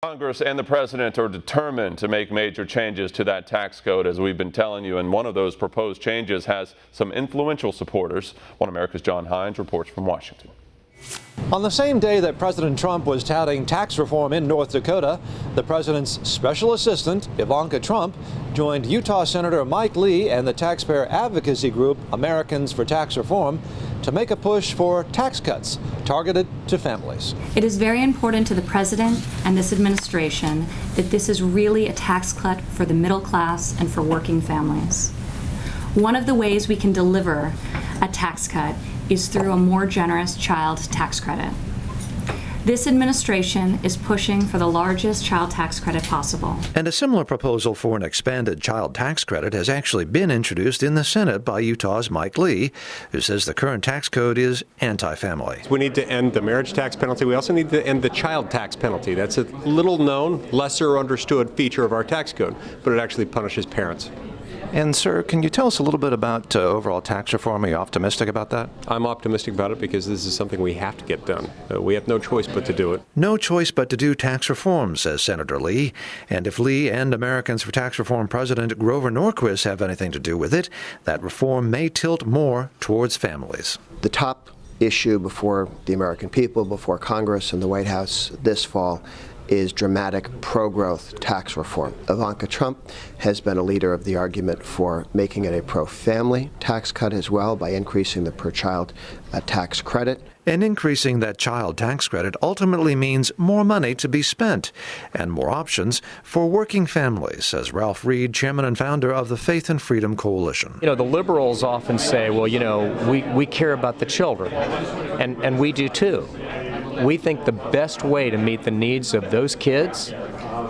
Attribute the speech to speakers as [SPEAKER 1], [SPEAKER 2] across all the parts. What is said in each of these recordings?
[SPEAKER 1] Congress and the president are determined to make major changes to that tax code, as we've been telling you, and one of those proposed changes has some influential supporters. One America's John Hines reports from Washington.
[SPEAKER 2] On the same day that President Trump was touting tax reform in North Dakota, the president's special assistant, Ivanka Trump, joined Utah Senator Mike Lee and the taxpayer advocacy group Americans for Tax Reform to make a push for tax cuts targeted to families.
[SPEAKER 3] It is very important to the president and this administration that this is really a tax cut for the middle class and for working families. One of the ways we can deliver a tax cut is through a more generous child tax credit. This administration is pushing for the largest child tax credit possible.
[SPEAKER 2] And a similar proposal for an expanded child tax credit has actually been introduced in the Senate by Utah's Mike Lee, who says the current tax code is anti-family.
[SPEAKER 4] We need to end the marriage tax penalty. We also need to end the child tax penalty. That's a little known, lesser understood feature of our tax code, but it actually punishes parents.
[SPEAKER 2] And, sir, can you tell us a little bit about overall tax reform? Are you optimistic about that?
[SPEAKER 4] I'm optimistic about it because this is something we have to get done. We have no choice but to do it.
[SPEAKER 2] No choice but to do tax reform, says Senator Lee. And if Lee and Americans for Tax Reform President Grover Norquist have anything to do with it, that reform may tilt more towards families.
[SPEAKER 5] The top issue before the American people, before Congress and the White House this fall is dramatic pro-growth tax reform. Ivanka Trump has been a leader of the argument for making it a pro-family tax cut as well by increasing the per-child tax credit.
[SPEAKER 2] And increasing that child tax credit ultimately means more money to be spent and more options for working families, says Ralph Reed, chairman and founder of the Faith and Freedom Coalition.
[SPEAKER 6] You know, the liberals often say, well, you know, we care about the children, and we do too. We think the best way to meet the needs of those kids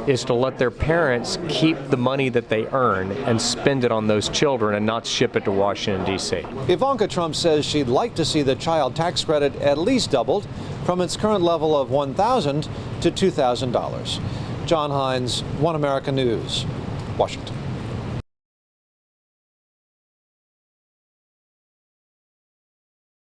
[SPEAKER 6] is to let their parents keep the money that they earn and spend it on those children and not ship it to Washington, D.C.
[SPEAKER 2] Ivanka Trump says she'd like to see the child tax credit at least doubled from its current level of $1,000 to $2,000. John Hines, One America News, Washington.